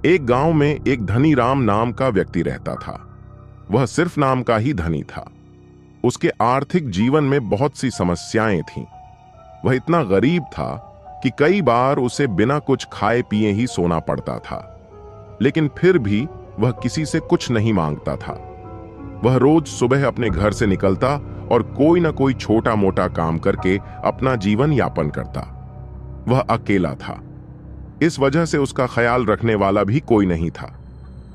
एक गांव में एक धनी राम नाम का व्यक्ति रहता था। वह सिर्फ नाम का ही धनी था। उसके आर्थिक जीवन में बहुत सी समस्याएं थीं। वह इतना गरीब था कि कई बार उसे बिना कुछ खाए पिए ही सोना पड़ता था, लेकिन फिर भी वह किसी से कुछ नहीं मांगता था। वह रोज सुबह अपने घर से निकलता और कोई ना कोई छोटा मोटा काम करके अपना जीवन यापन करता। वह अकेला था, इस वजह से उसका ख्याल रखने वाला भी कोई नहीं था।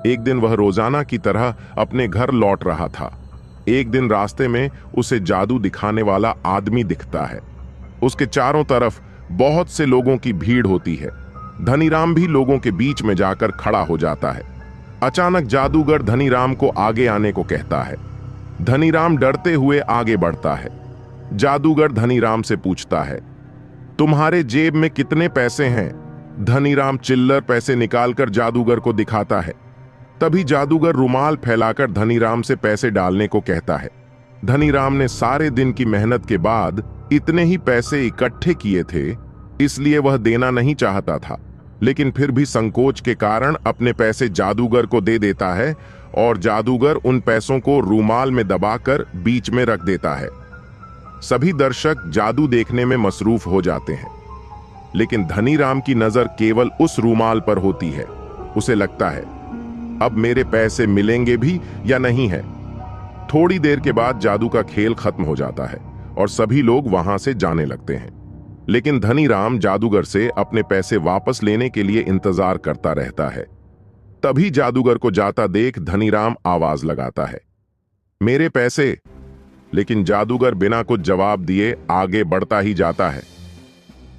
एक दिन वह रोजाना की तरह अपने घर लौट रहा था। एक दिन रास्ते में उसे जादू दिखाने वाला आदमी दिखता है। उसके चारों तरफ बहुत से लोगों की भीड़ होती है। धनीराम भी लोगों के बीच में जाकर खड़ा हो जाता है। अचानक जादूगर धनीराम को आगे आने को कहता है। धनीराम डरते हुए आगे बढ़ता है। जादूगर धनीराम से पूछता है, तुम्हारे जेब में कितने पैसे हैं? धनीराम चिल्लर पैसे निकालकर जादूगर को दिखाता है। तभी जादूगर रुमाल फैलाकर धनीराम से पैसे डालने को कहता है। धनीराम ने सारे दिन की मेहनत के बाद इतने ही पैसे इकट्ठे किए थे, इसलिए वह देना नहीं चाहता था, लेकिन फिर भी संकोच के कारण अपने पैसे जादूगर को दे देता है और जादूगर उन पैसों को रूमाल में दबाकर बीच में रख देता है। सभी दर्शक जादू देखने में मसरूफ हो जाते हैं, लेकिन धनीराम की नजर केवल उस रूमाल पर होती है। उसे लगता है, अब मेरे पैसे मिलेंगे भी या नहीं है। थोड़ी देर के बाद जादू का खेल खत्म हो जाता है और सभी लोग वहां से जाने लगते हैं, लेकिन धनीराम जादूगर से अपने पैसे वापस लेने के लिए इंतजार करता रहता है। तभी जादूगर को जाता देख धनीराम आवाज लगाता है, मेरे पैसे। लेकिन जादूगर बिना कुछ जवाब दिए आगे बढ़ता ही जाता है।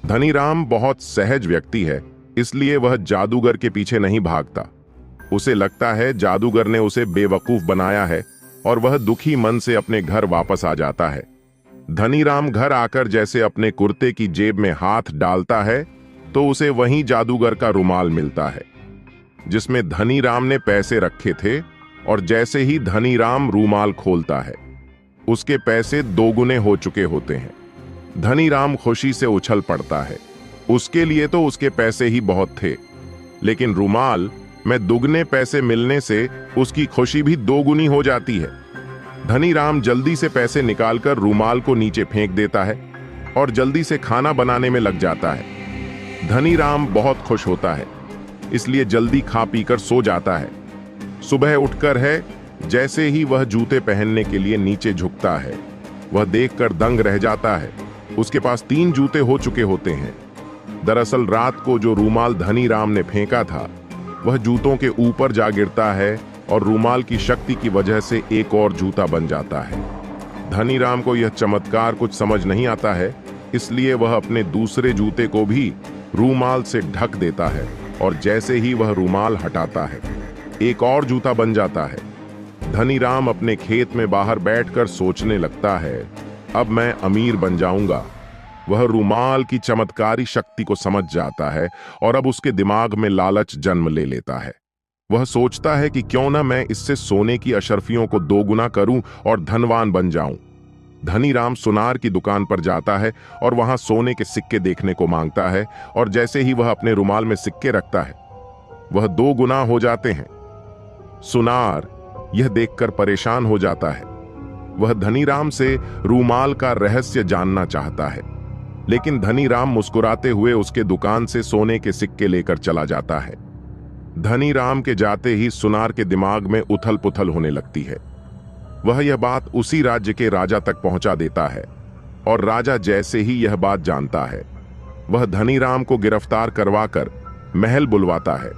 धनीराम बहुत सहज व्यक्ति है, इसलिए वह जादूगर के पीछे नहीं भागता। उसे लगता है जादूगर ने उसे बेवकूफ बनाया है और वह दुखी मन से अपने घर वापस आ जाता है। धनीराम घर आकर जैसे अपने कुर्ते की जेब में हाथ डालता है तो उसे वहीं जादूगर का रुमाल मिलता है जिसमें धनीराम ने पैसे रखे थे, और जैसे ही धनीराम रुमाल खोलता है उसके पैसे दोगुने हो चुके होते हैं। धनीराम खुशी से उछल पड़ता है। उसके लिए तो उसके पैसे ही बहुत थे, लेकिन रुमाल में दुगने पैसे मिलने से उसकी खुशी भी दोगुनी हो जाती है। धनीराम जल्दी से पैसे निकालकर रुमाल को नीचे फेंक देता है और जल्दी से खाना बनाने में लग जाता है। धनीराम बहुत खुश होता है, इसलिए जल्दी खा पीकर सो जाता है। सुबह उठकर है, जैसे ही वह जूते पहनने के लिए नीचे झुकता है, वह देखकर दंग रह जाता है। उसके पास 3 जूते हो चुके होते हैं। दरअसल रात को जो रूमाल धनीराम ने फेंका था वह जूतों के ऊपर जा गिरता है और रूमाल की शक्ति की वजह से एक और जूता बन जाता है। धनीराम को यह चमत्कार कुछ समझ नहीं आता है, इसलिए वह अपने दूसरे जूते को भी रूमाल से ढक देता है और जैसे ही वह रूमाल हटाता है एक और जूता बन जाता है। धनीराम अपने खेत में बाहर बैठकर सोचने लगता है, अब मैं अमीर बन जाऊंगा। वह रूमाल की चमत्कारी शक्ति को समझ जाता है और अब उसके दिमाग में लालच जन्म ले लेता है। वह सोचता है कि क्यों ना मैं इससे सोने की अशर्फियों को दोगुना करूं और धनवान बन जाऊं। धनीराम सुनार की दुकान पर जाता है और वहां सोने के सिक्के देखने को मांगता है, और जैसे ही वह अपने रुमाल में सिक्के रखता है वह 2 गुना हो जाते हैं। सुनार यह देखकर परेशान हो जाता है। वह धनीराम से रूमाल का रहस्य जानना चाहता है, लेकिन धनीराम मुस्कुराते हुए उसके दुकान से सोने के सिक्के लेकर चला जाता है। धनीराम के जाते ही सुनार के दिमाग में उथल पुथल होने लगती है। वह यह बात उसी राज्य के राजा तक पहुंचा देता है, और राजा जैसे ही यह बात जानता है वह धनीराम को गिरफ्तार करवाकर महल बुलवाता है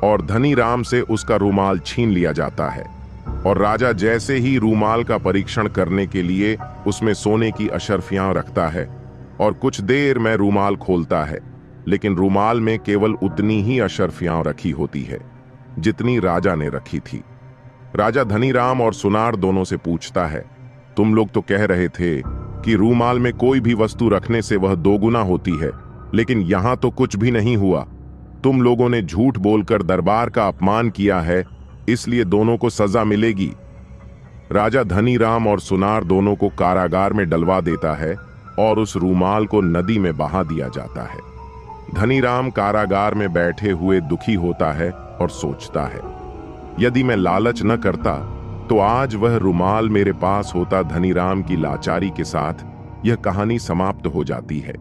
और धनीराम से उसका रूमाल छीन लिया जाता है। और राजा जैसे ही रूमाल का परीक्षण करने के लिए उसमें सोने की अशर्फियां रखता है और कुछ देर में रूमाल खोलता है, लेकिन रूमाल में केवल उतनी ही अशर्फियां रखी होती है जितनी राजा ने रखी थी। राजा धनीराम और सुनार दोनों से पूछता है, तुम लोग तो कह रहे थे कि रूमाल में कोई भी वस्तु रखने से वह 2 गुना होती है, लेकिन यहां तो कुछ भी नहीं हुआ। तुम लोगों ने झूठ बोलकर दरबार का अपमान किया है, इसलिए दोनों को सजा मिलेगी। राजा धनीराम और सुनार दोनों को कारागार में डलवा देता है और उस रूमाल को नदी में बहा दिया जाता है। धनीराम कारागार में बैठे हुए दुखी होता है और सोचता है, यदि मैं लालच न करता तो आज वह रुमाल मेरे पास होता। धनीराम की लाचारी के साथ यह कहानी समाप्त हो जाती है।